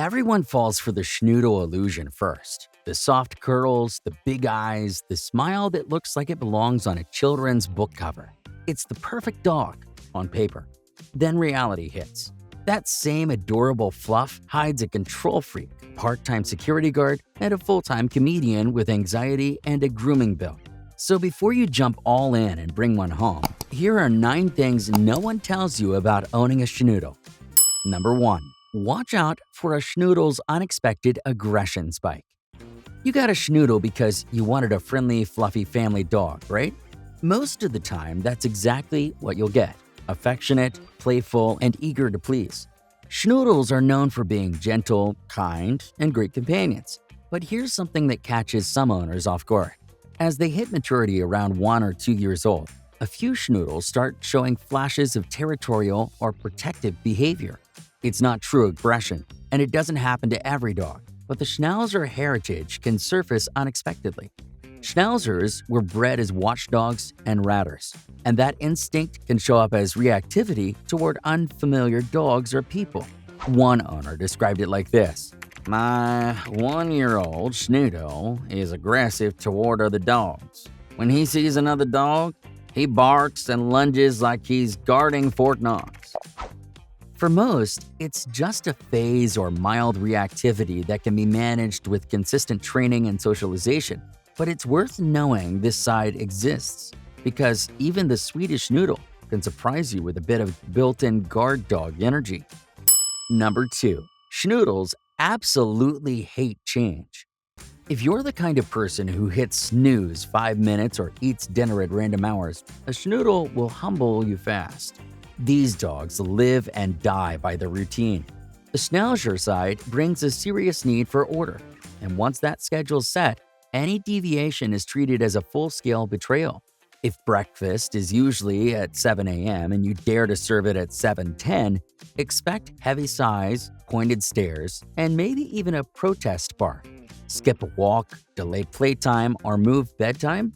Everyone falls for the Schnoodle illusion first. The soft curls, the big eyes, the smile that looks like it belongs on a children's book cover. It's the perfect dog on paper. Then reality hits. That same adorable fluff hides a control freak, part-time security guard, and a full-time comedian with anxiety and a grooming bill. So before you jump all in and bring one home, here are 9 things no one tells you about owning a Schnoodle. Number 1. Watch out for a Schnoodle's unexpected aggression spike. You got a Schnoodle because you wanted a friendly, fluffy family dog, right? Most of the time, that's exactly what you'll get. Affectionate, playful, and eager to please. Schnoodles are known for being gentle, kind, and great companions. But here's something that catches some owners off guard. As they hit maturity around 1 or 2 years old, a few Schnoodles start showing flashes of territorial or protective behavior. It's not true aggression, and it doesn't happen to every dog, but the Schnauzer heritage can surface unexpectedly. Schnauzers were bred as watchdogs and ratters, and that instinct can show up as reactivity toward unfamiliar dogs or people. One owner described it like this: "My 1-year-old Schnoodle is aggressive toward other dogs. When he sees another dog, he barks and lunges like he's guarding Fort Knox." For most, it's just a phase or mild reactivity that can be managed with consistent training and socialization. But it's worth knowing this side exists, because even the Swedish Schnoodle can surprise you with a bit of built-in guard dog energy. Number 2. Schnoodles absolutely hate change. If you're the kind of person who hits snooze 5 minutes or eats dinner at random hours, a Schnoodle will humble you fast. These dogs live and die by the routine. The Schnauzer side brings a serious need for order, and once that schedule's set, any deviation is treated as a full-scale betrayal. If breakfast is usually at 7 a.m. and you dare to serve it at 7:10, expect heavy sighs, pointed stares, and maybe even a protest bark. Skip a walk, delay playtime, or move bedtime?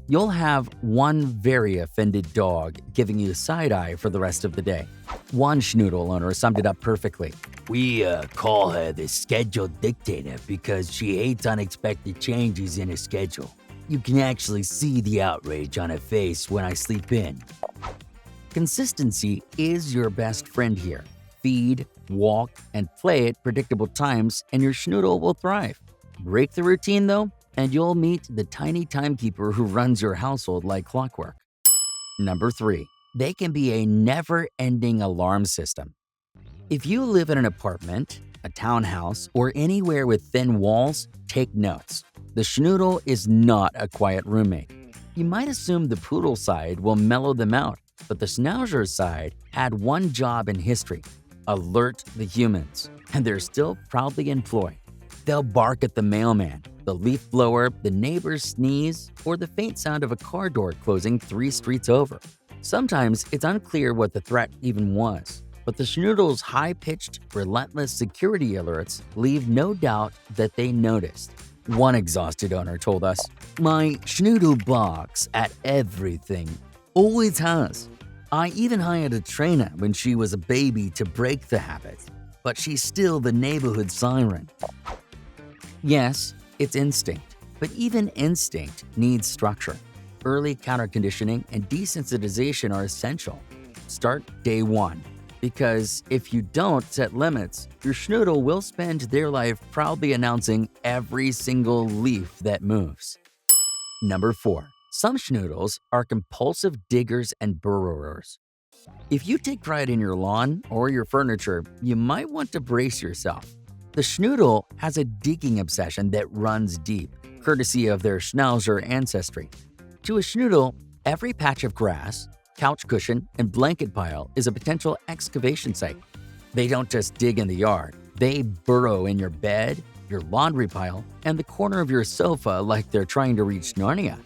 You'll have one very offended dog giving you side-eye for the rest of the day. One Schnoodle owner summed it up perfectly. "We call her the schedule dictator because she hates unexpected changes in her schedule. You can actually see the outrage on her face when I sleep in." Consistency is your best friend here. Feed, walk, and play at predictable times, and your Schnoodle will thrive. Break the routine, though, and you'll meet the tiny timekeeper who runs your household like clockwork. Number 3. They can be a never-ending alarm system. If you live in an apartment, a townhouse, or anywhere with thin walls, take notes. The Schnoodle is not a quiet roommate. You might assume the Poodle side will mellow them out, but the Schnauzer side had one job in history: alert the humans, and they're still proudly employed. They'll bark at the mailman, the leaf blower, the neighbor's sneeze, or the faint sound of a car door closing 3 streets over. Sometimes it's unclear what the threat even was, but the Schnoodle's high-pitched, relentless security alerts leave no doubt that they noticed. One exhausted owner told us, "My Schnoodle barks at everything. Always has. I even hired a trainer when she was a baby to break the habit, but she's still the neighborhood siren." Yes, it's instinct, but even instinct needs structure. Early counterconditioning and desensitization are essential. Start day 1, because if you don't set limits, your Schnoodle will spend their life proudly announcing every single leaf that moves. Number 4. Some Schnoodles are compulsive diggers and burrowers. If you take pride in your lawn or your furniture, you might want to brace yourself. The Schnoodle has a digging obsession that runs deep, courtesy of their Schnauzer ancestry. To a Schnoodle, every patch of grass, couch cushion, and blanket pile is a potential excavation site. They don't just dig in the yard, they burrow in your bed, your laundry pile, and the corner of your sofa like they're trying to reach Narnia.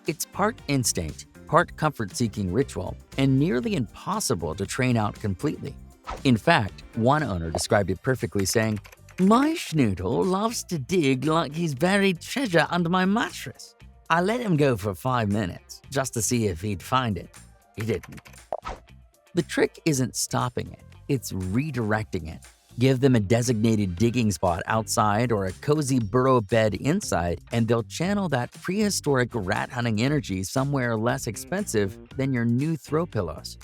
It's part instinct, part comfort-seeking ritual, and nearly impossible to train out completely. In fact, one owner described it perfectly, saying, "My Schnoodle loves to dig like he's buried treasure under my mattress. I let him go for 5 minutes just to see if he'd find it. He didn't." The trick isn't stopping it, it's redirecting it. Give them a designated digging spot outside or a cozy burrow bed inside, and they'll channel that prehistoric rat hunting energy somewhere less expensive than your new throw pillows.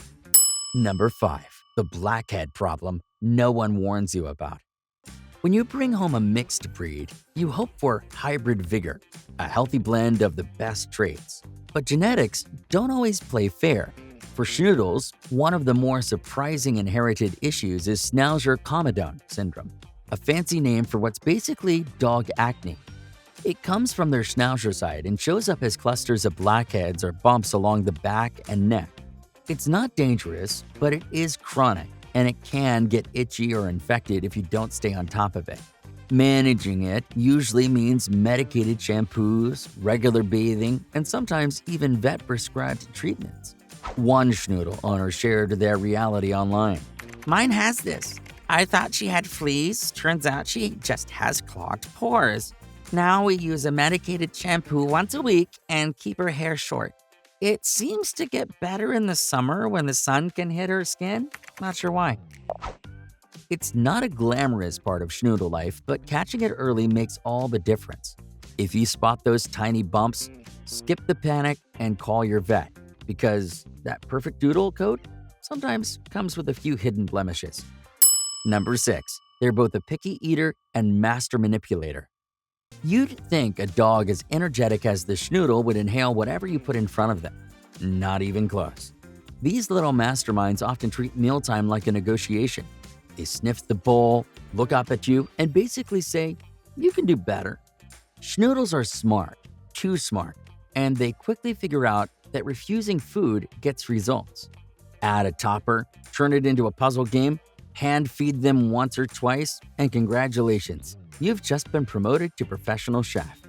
Number 5. The blackhead problem no one warns you about. When you bring home a mixed breed, you hope for hybrid vigor, a healthy blend of the best traits. But genetics don't always play fair. For Schnoodles, one of the more surprising inherited issues is Schnauzer-Comedone syndrome, a fancy name for what's basically dog acne. It comes from their Schnauzer side and shows up as clusters of blackheads or bumps along the back and neck. It's not dangerous, but it is chronic, and it can get itchy or infected if you don't stay on top of it. Managing it usually means medicated shampoos, regular bathing, and sometimes even vet-prescribed treatments. One Schnoodle owner shared their reality online. "Mine has this. I thought she had fleas. Turns out she just has clogged pores. Now we use a medicated shampoo once a week and keep her hair short. It seems to get better in the summer when the sun can hit her skin. Not sure why." It's not a glamorous part of Schnoodle life, but catching it early makes all the difference. If you spot those tiny bumps, skip the panic and call your vet, because that perfect doodle coat sometimes comes with a few hidden blemishes. Number 6. They're both a picky eater and master manipulator. You'd think a dog as energetic as the Schnoodle would inhale whatever you put in front of them. Not even close. These little masterminds often treat mealtime like a negotiation. They sniff the bowl, look up at you, and basically say, "You can do better." Schnoodles are smart, too smart, and they quickly figure out that refusing food gets results. Add a topper, turn it into a puzzle game, hand feed them once or twice, and congratulations, you've just been promoted to professional chef.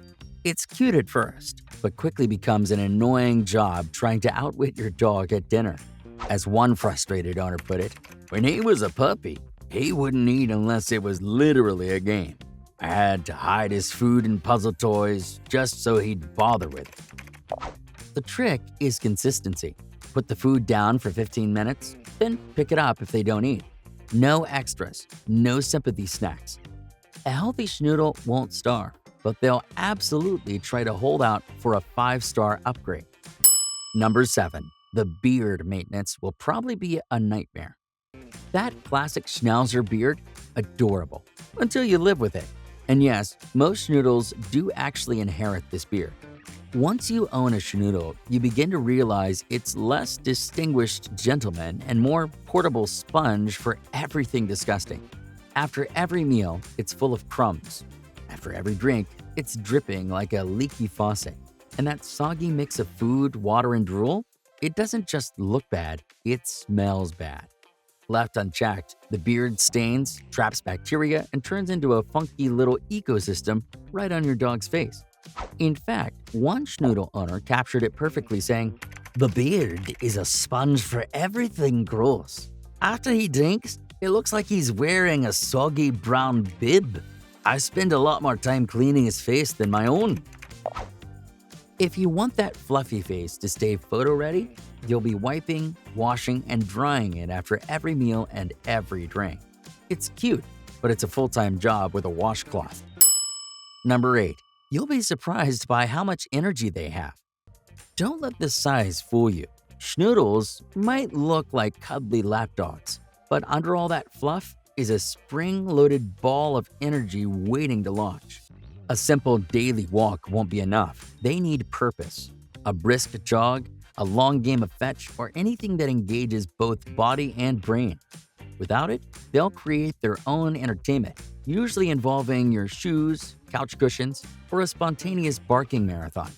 It's cute at first, but quickly becomes an annoying job trying to outwit your dog at dinner. As one frustrated owner put it, "When he was a puppy, he wouldn't eat unless it was literally a game. I had to hide his food and puzzle toys just so he'd bother with it." The trick is consistency. Put the food down for 15 minutes, then pick it up if they don't eat. No extras, no sympathy snacks. A healthy Schnoodle won't starve, but they'll absolutely try to hold out for a 5-star upgrade. Number 7. The beard maintenance will probably be a nightmare. That classic Schnauzer beard, adorable, until you live with it. And yes, most Schnoodles do actually inherit this beard. Once you own a Schnoodle, you begin to realize it's less distinguished gentleman and more portable sponge for everything disgusting. After every meal, it's full of crumbs. After every drink, it's dripping like a leaky faucet. And that soggy mix of food, water, and drool, it doesn't just look bad, it smells bad. Left unchecked, the beard stains, traps bacteria, and turns into a funky little ecosystem right on your dog's face. In fact, one Schnoodle owner captured it perfectly, saying, "The beard is a sponge for everything gross. After he drinks, it looks like he's wearing a soggy brown bib. I spend a lot more time cleaning his face than my own." If you want that fluffy face to stay photo ready, you'll be wiping, washing, and drying it after every meal and every drink. It's cute, but it's a full-time job with a washcloth. Number 8. You'll be surprised by how much energy they have. Don't let the size fool you. Schnoodles might look like cuddly lapdogs, but under all that fluff is a spring-loaded ball of energy waiting to launch. A simple daily walk won't be enough. They need purpose. A brisk jog, a long game of fetch, or anything that engages both body and brain. Without it, they'll create their own entertainment, usually involving your shoes, couch cushions, or a spontaneous barking marathon.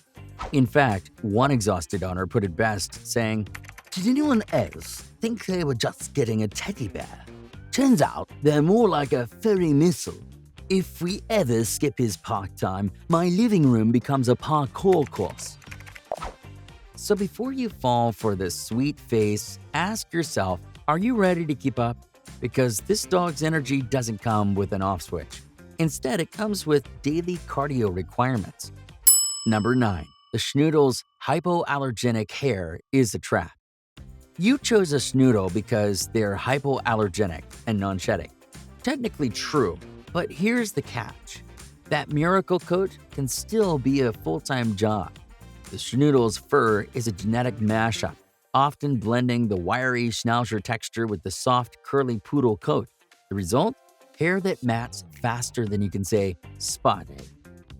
In fact, one exhausted owner put it best, saying, "Did anyone else think they were just getting a teddy bear? Turns out they're more like a furry missile. If we ever skip his park time, my living room becomes a parkour course." So before you fall for the sweet face, ask yourself, are you ready to keep up? Because this dog's energy doesn't come with an off switch. Instead, it comes with daily cardio requirements. Number 9. The Schnoodle's hypoallergenic hair is a trap. You chose a Schnoodle because they're hypoallergenic and non-shedding. Technically true, but here's the catch. That miracle coat can still be a full-time job. The Schnoodle's fur is a genetic mashup, often blending the wiry Schnauzer texture with the soft, curly Poodle coat. The result? Hair that mats faster than you can say, spotted.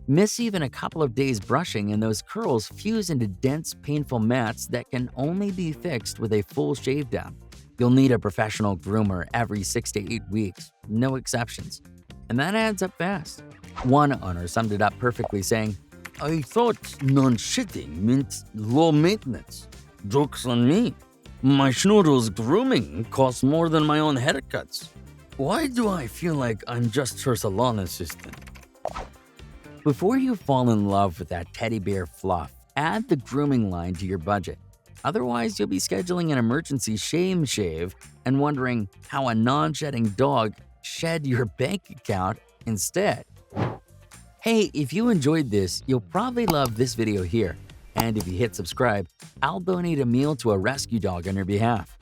Miss even a couple of days brushing and those curls fuse into dense, painful mats that can only be fixed with a full shave down. You'll need a professional groomer every 6 to 8 weeks, no exceptions. And that adds up fast. One owner summed it up perfectly saying, "I thought non-shitting meant low maintenance. Joke's on me. My Schnoodle's grooming costs more than my own haircuts. Why do I feel like I'm just her salon assistant?" Before you fall in love with that teddy bear fluff, add the grooming line to your budget. Otherwise, you'll be scheduling an emergency shame shave and wondering how a non-shedding dog shed your bank account instead. Hey, if you enjoyed this, you'll probably love this video here. And if you hit subscribe, I'll donate a meal to a rescue dog on your behalf.